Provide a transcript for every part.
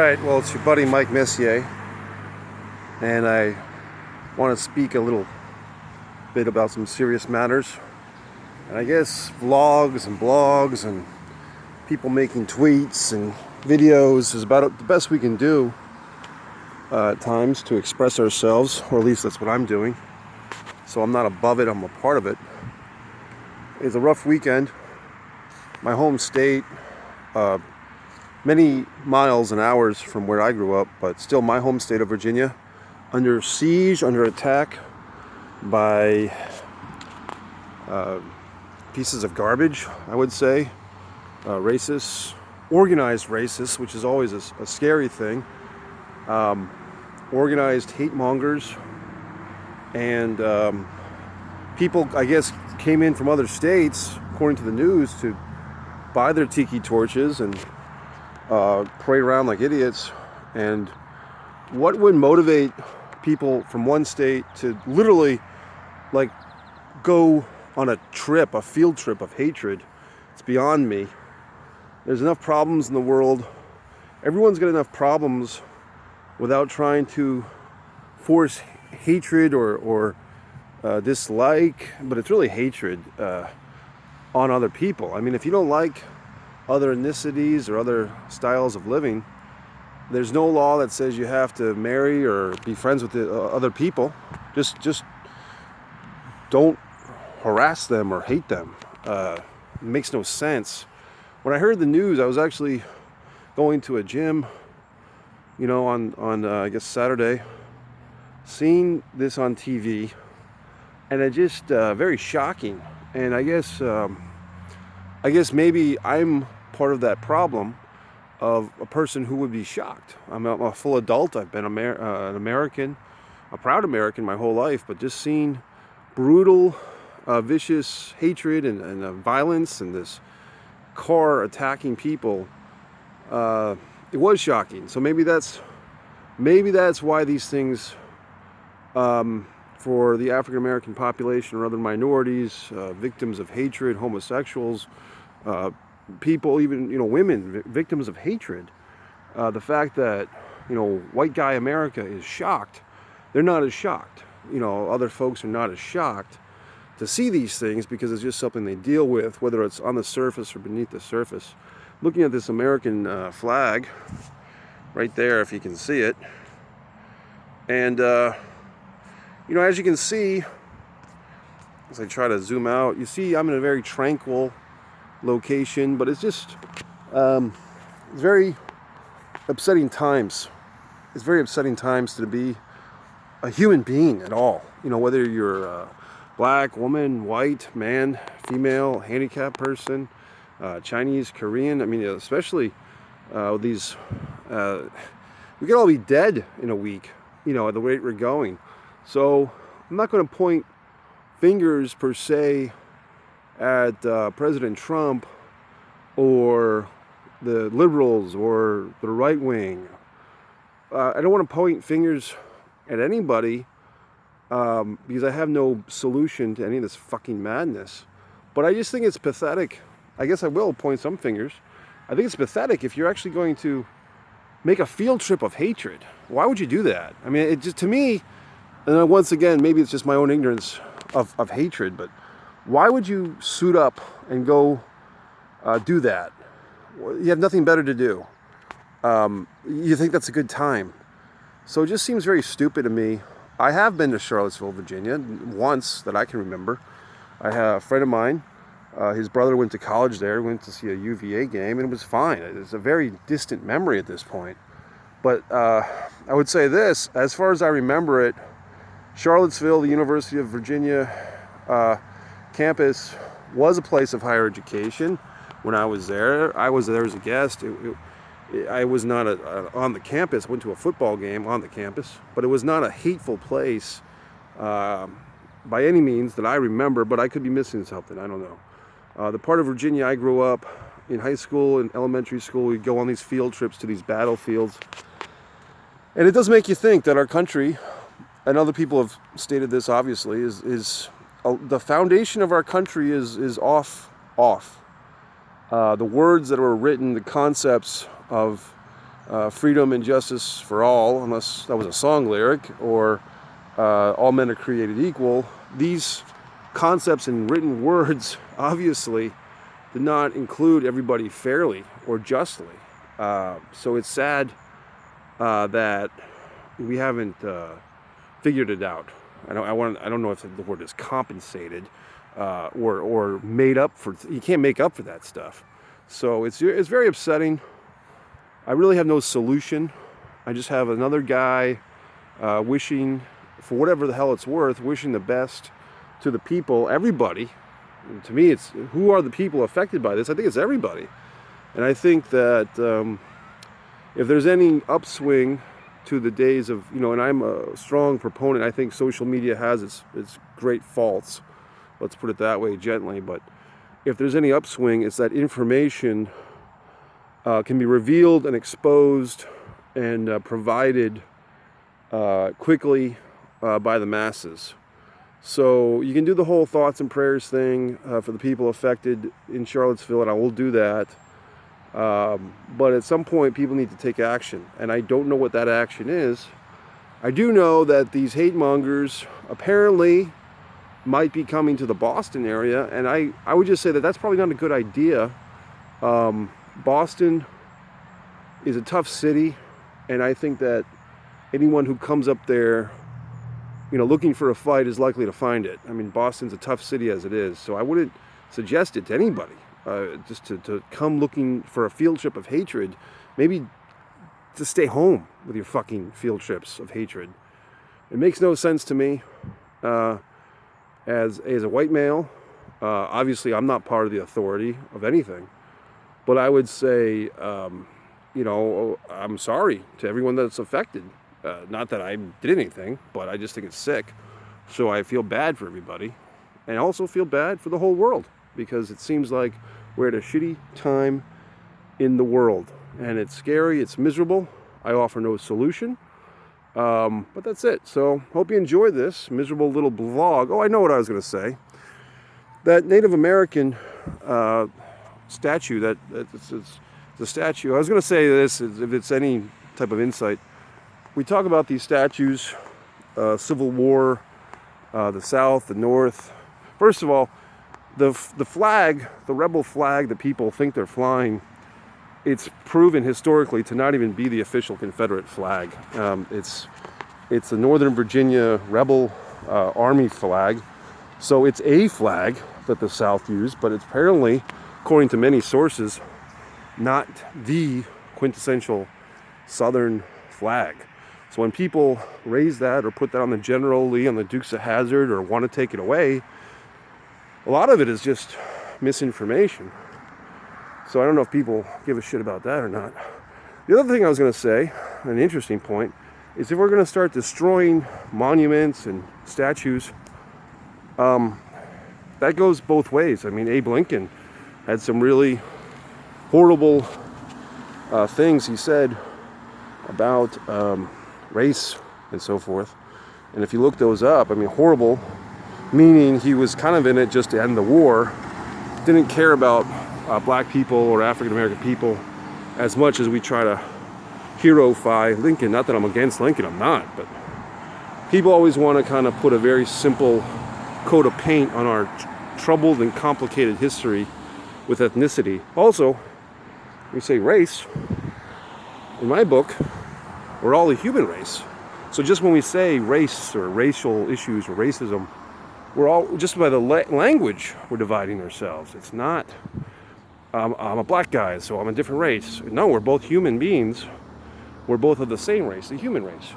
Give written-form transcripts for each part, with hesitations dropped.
Alright, well, it's your buddy Mike Messier, and I want to speak a little bit about some serious matters. And I guess vlogs and blogs and people making tweets and videos is about the best we can do at times to express ourselves, or at least that's what I'm doing. So I'm not above it, I'm a part of it. It's a rough weekend. My home state, many miles and hours from where I grew up, but still my home state of Virginia, under siege, under attack by pieces of garbage, I would say, racists, organized racists, which is always a scary thing, organized hate mongers, and people, I guess, came in from other states, according to the news, to buy their tiki torches and parade around like idiots. And what would motivate people from one state to literally like go on a trip, a field trip of hatred? It's beyond me. There's enough problems in the world. Everyone's got enough problems without trying to force hatred or dislike, but it's really hatred on other people. I mean, if you don't like other ethnicities or other styles of living, there's no law that says you have to marry or be friends with the, other people. Just don't harass them or hate them. It makes no sense. When I heard the news, I was actually going to a gym, on I guess Saturday, seeing this on TV, and it just very shocking. And I guess maybe I'm part of that problem of a person who would be shocked. I'm a full adult. I've been an American, a proud American my whole life, but just seeing brutal, vicious hatred and violence and this car attacking people, it was shocking. So maybe that's why these things, for the African American population or other minorities, victims of hatred, homosexuals, people, even women, victims of hatred, the fact that white guy America is shocked. They're not as shocked. Other folks are not as shocked to see these things because it's just something they deal with, whether it's on the surface or beneath the surface. Looking at this American flag right there, if you can see it, and as you can see, as I try to zoom out, you see I'm in a very tranquil location, but it's just it's very upsetting times. It's very upsetting times to be a human being at all. Whether you're a black, woman, white, man, female, handicapped person, Chinese, Korean. I mean, especially these, we could all be dead in a week, at the rate we're going. So I'm not going to point fingers per se at President Trump or the liberals or the right wing. I don't want to point fingers at anybody because I have no solution to any of this fucking madness. But I just think it's pathetic. I guess I will point some fingers. I think it's pathetic if you're actually going to make a field trip of hatred. Why would you do that? I mean, it just, to me, and once again, maybe it's just my own ignorance of hatred, but why would you suit up and go do that? You have nothing better to do. You think that's a good time. So it just seems very stupid to me. I have been to Charlottesville, Virginia, once that I can remember. I have a friend of mine, his brother went to college there, went to see a UVA game, and it was fine. It's a very distant memory at this point. But I would say this, as far as I remember it, Charlottesville, the University of Virginia campus was a place of higher education when I was there. I was there as a guest. I was not on the campus. I went to a football game on the campus, but it was not a hateful place by any means that I remember, but I could be missing something. I don't know. The part of Virginia I grew up in high school and elementary school, we'd go on these field trips to these battlefields. And it does make you think that our country, and other people have stated this obviously, is the foundation of our country is off. The words that were written, the concepts of freedom and justice for all, unless that was a song lyric, or all men are created equal. These concepts in written words obviously did not include everybody fairly or justly. So it's sad that we haven't figured it out. I don't know if the word is compensated or made up for. You can't make up for that stuff. So it's very upsetting. I really have no solution. I just have another guy wishing, for whatever the hell it's worth, wishing the best to the people, everybody. And to me, it's who are the people affected by this? I think it's everybody. And I think that if there's any upswing to the days of, and I'm a strong proponent, I think social media has its great faults. Let's put it that way gently. But if there's any upswing, it's that information can be revealed and exposed and provided quickly by the masses. So you can do the whole thoughts and prayers thing for the people affected in Charlottesville, and I will do that. But at some point, people need to take action, and I don't know what that action is. I do know that these hate mongers apparently might be coming to the Boston area, and I would just say that that's probably not a good idea. Boston is a tough city, and I think that anyone who comes up there, looking for a fight is likely to find it. I mean, Boston's a tough city as it is, so I wouldn't suggest it to anybody. Just to come looking for a field trip of hatred. Maybe to stay home with your fucking field trips of hatred. It makes no sense to me. As a white male, obviously I'm not part of the authority of anything. But I would say, I'm sorry to everyone that's affected. Not that I did anything, but I just think it's sick. So I feel bad for everybody. And I also feel bad for the whole world. Because it seems like we're at a shitty time in the world. And it's scary, it's miserable. I offer no solution. But that's it. So, hope you enjoy this miserable little vlog. Oh, I know what I was going to say. That Native American statue, it's the statue. I was going to say this, if it's any type of insight. We talk about these statues, Civil War, the South, the North. First of all, the flag, the rebel flag that people think they're flying, it's proven historically to not even be the official Confederate flag. It's the Northern Virginia rebel army flag. So it's a flag that the South used, but it's apparently, according to many sources, not the quintessential Southern flag. So when people raise that or put that on the General Lee, on the Dukes of Hazzard, or want to take it away, a lot of it is just misinformation. So I don't know if people give a shit about that or not. The other thing I was going to say, an interesting point, is if we're going to start destroying monuments and statues, that goes both ways. I mean, Abe Lincoln had some really horrible things he said about race and so forth. And if you look those up, I mean, horrible, meaning he was kind of in it just to end the war, didn't care about black people or African American people as much as we try to heroify Lincoln. Not that I'm against Lincoln, I'm not, but people always want to kind of put a very simple coat of paint on our troubled and complicated history with ethnicity. Also, we say race, in my book, we're all a human race. So just when we say race or racial issues or racism, we're all, just by the language, we're dividing ourselves. It's not, I'm a black guy, so I'm a different race. No, we're both human beings. We're both of the same race, the human race.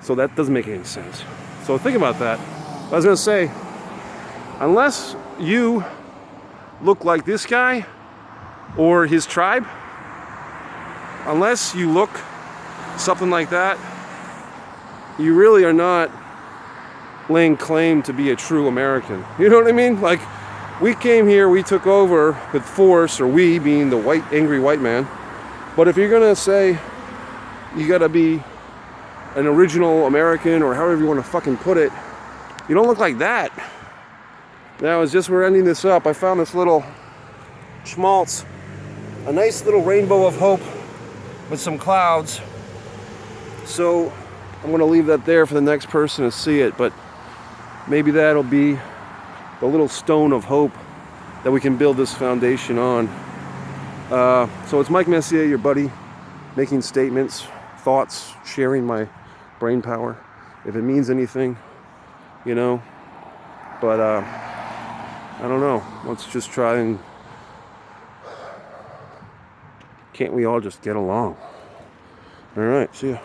So that doesn't make any sense. So think about that. I was going to say, unless you look like this guy or his tribe, unless you look something like that, you really are not laying claim to be a true American. You know what I mean? Like, we came here, we took over with force, or we being the white, angry white man. But if you're gonna say you gotta be an original American, or however you want to fucking put it, you don't look like that. Now, as just we're ending this up, I found this little schmaltz, a nice little rainbow of hope with some clouds. So I'm going to leave that there for the next person to see it, but maybe that'll be the little stone of hope that we can build this foundation on. So it's Mike Messier, your buddy, making statements, thoughts, sharing my brain power, if it means anything, you know. But I don't know. Let's just try and... Can't we all just get along? All right, see ya.